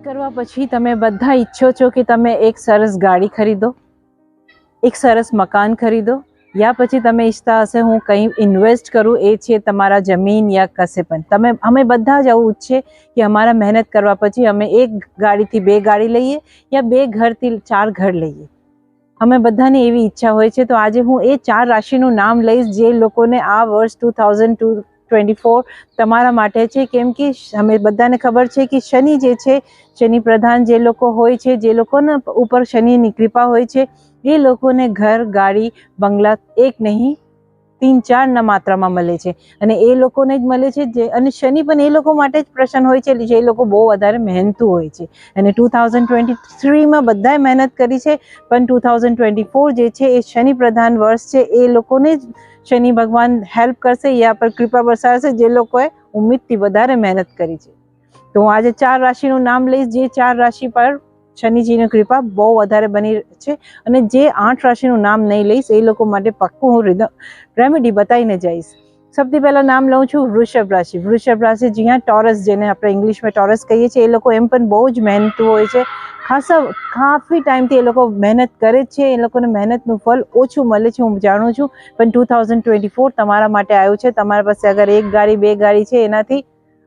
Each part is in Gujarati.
કરવા પછી તમે બધા ઈચ્છો છો કે તમે એક સરસ ગાડી ખરીદો, એક સરસ મકાન ખરીદો, યા પછી તમે ઈચ્છતા હશે હું કંઈ ઇન્વેસ્ટ કરું, એ છે તમારા જમીન યા કશે પણ. અમે બધા જ આવું ઈચ્છે કે અમારા મહેનત કરવા પછી અમે એક ગાડીથી 2 ગાડી લઈએ યા 2 ઘરથી 4 ઘર લઈએ. અમે બધાની એવી ઈચ્છા હોય છે. તો આજે હું એ 4 રાશિનું નામ લઈશ જે લોકોને આ વર્ષ 2024 તમારા માટે છે. કેમ કે અમે બધાને ખબર છે કે શનિ જે છે, શનિ પ્રધાન જે લોકો હોય છે, જે લોકોના ઉપર શનિની કૃપા હોય છે, એ લોકોને ઘર, ગાડી, બંગલા એક નહીં 3-4 ના માત્રામાં મળે છે. અને એ લોકોને જ મળે છે અને શનિ પણ એ લોકો માટે જ પ્રસન્ન હોય છે જે લોકો બહુ વધારે મહેનતુ હોય છે. અને 2023માં બધાએ મહેનત કરી છે, પણ 2024 જે છે એ શનિ પ્રધાન વર્ષ છે. એ લોકોને જ શનિ ભગવાન હેલ્પ કરશે, યા પર કૃપા બરસાવશે જે લોકોએ ઉમ્મીદથી વધારે મહેનત કરી છે. તો હું આજે 4 રાશિનું નામ લઈશ જે 4 રાશિ પર શનિજીની કૃપા બહુ વધારે બની છે. અને જે 8 રાશિનું નામ નહીં લઈશ એ લોકો માટે પાક્કું હું રેમેડી બતાવીને જઈશ. સૌથી પહેલાં નામ લઉં છું વૃષભ રાશિ. વૃષભ રાશિ જ્યાં ટોરસ, જેને આપણે ઇંગ્લિશમાં ટોરસ કહીએ છીએ, એ લોકો એમ પણ બહુ જ મહેનતુ હોય છે. કાફી ટાઈમથી એ લોકો મહેનત કરે છે. એ લોકોને મહેનતનું ફળ ઓછું મળે છે, હું જાણું છું. પણ 2024 તમારા માટે આવ્યું છે. તમારા પાસે અગર 1 ગાડી 2 ગાડી છે, એનાથી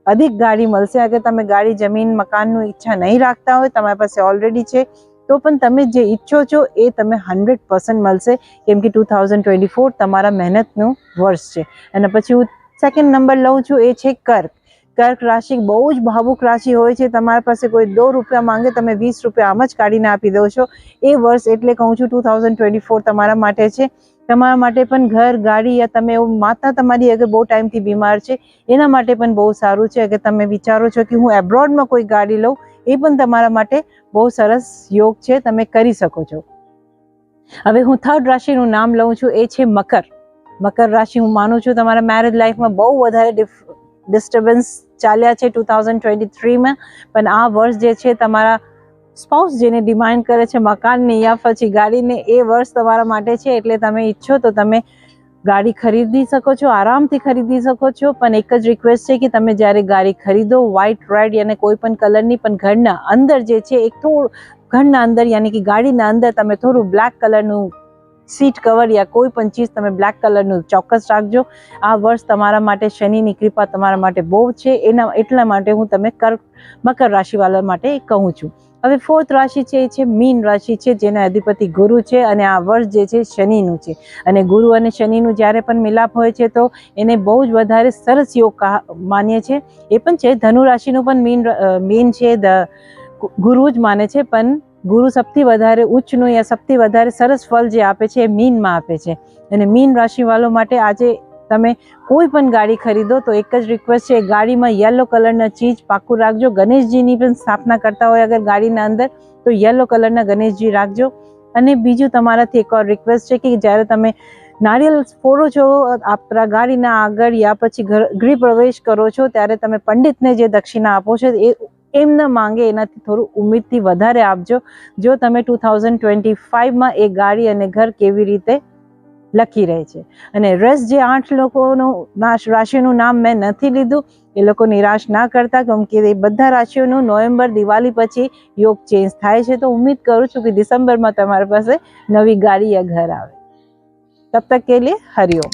અધિક ગાડી મળશે. અગર તમે ગાડી, જમીન, મકાનનું ઈચ્છા નહીં રાખતા હોય, તમારી પાસે ઓલરેડી છે, તો પણ તમે જે ઈચ્છો છો એ તમે 100% મળશે. કેમ કે 2024 તમારા મહેનતનું વર્ષ છે. અને પછી હું સેકન્ડ નંબર લઉં છું, એ છે કર્ક. કર્ક રાશિ બહુ જ ભાવુક રાશિ હોય છે. તમારા પાસે કોઈ 2 રૂપિયા માંગે, તમે 20 રૂપિયા આમ જ કાઢીને આપી દો છો. એ વર્ષ એટલે કહું છું 2024 તમારા માટે છે. તમારા માટે પણ ઘર, ગાડી, યા તમે એવું માતા તમારી અગર બહુ ટાઈમથી બીમાર છે, એના માટે પણ બહુ સારું છે. અગર તમે વિચારો છો કે હું એબ્રોડમાં કોઈ ગાડી લઉં, એ પણ તમારા માટે બહુ સરસ યોગ છે, તમે કરી શકો છો. હવે હું થર્ડ રાશિનું નામ લઉં છું, એ છે મકર. મકર રાશિ હું માનું છું તમારા મેરેજ લાઈફમાં બહુ વધારે ડિસ્ટર્બન્સ ચાલ્યા છે 2023માં. પણ આ વર્ષ જે છે તમારા સ્પાઉસ જેને ડિમાન્ડ કરે છે મકાનની યા પછી ગાડીને, એ વર્ષ તમારા માટે છે. એટલે તમે ઈચ્છો તો તમે ગાડી ખરીદી શકો છો, આરામથી ખરીદી શકો છો. પણ એક જ રિક્વેસ્ટ છે કે તમે જ્યારે ગાડી ખરીદો, વ્હાઇટ, રેડ યાને કોઈ પણ કલરની, પણ ઘરના અંદર જે છે એક થોડું, ઘરના અંદર યાની કે ગાડીના અંદર તમે થોડું બ્લેક કલરનું સીટ કવર યા કોઈ પણ ચીજ તમે બ્લેક કલરનું ચોક્કસ રાખજો. આ વર્ષ તમારા માટે શનિની કૃપા તમારા માટે બહુ છે. એટલા માટે હું તમે મકર રાશિવાળા માટે કહું છું. હવે 4th રાશિ છે એ છે મીન રાશિ છે, જેના અધિપતિ ગુરુ છે. અને આ વર્ષ જે છે શનિનું છે. અને ગુરુ અને શનિનું જ્યારે પણ મિલાપ હોય છે તો એને બહુ જ વધારે સરસ યોગ માનીએ છે. એ પણ છે ધનુ રાશિનું પણ મીન છે, ગુરુ જ માને છે. પણ ગુરુ સૌથી વધારે ઉચ્ચનું યા સૌથી વધારે સરસ ફળ જે આપે છે એ મીનમાં આપે છે. અને મીન રાશિવાળો માટે આજે તમે કોઈ પણ ગાડી ખરીદો તો એક જ રિક્વેસ્ટ છે, ગાડીમાં યલો કલરના ચીજ પાક્કું રાખજો. ગણેશજીની પણ સ્થાપના કરતા હોય અગર ગાડીના અંદર, તો યલો કલરના ગણેશજી રાખજો. અને બીજું તમારાથી એક ઓર રિક્વેસ્ટ છે કે જ્યારે તમે નારિયેલ ફોડો છો આપણા ગાડીના આગળ યા પછી ગૃહ પ્રવેશ કરો છો, ત્યારે તમે પંડિતને જે દક્ષિણા આપો છો એ એમ ન માંગે, એનાથી થોડું ઉમ્મીદથી વધારે આપજો. જો તમે 2025માં એ ગાડી અને ઘર કેવી રીતે લખી રહે છે. અને રસ જે 8 લોકોનું રાશિનું નામ મેં નથી લીધું, એ લોકો નિરાશ ના કરતા, કેમ કે એ બધા રાશિઓનું નવેમ્બર દિવાળી પછી યોગ ચેન્જ થાય છે. તો ઉમ્મીદ કરું છું કે ડિસેમ્બરમાં તમારી પાસે નવી ગાડી યા ઘર આવે. તબ તક કે લીએ હરિઓમ.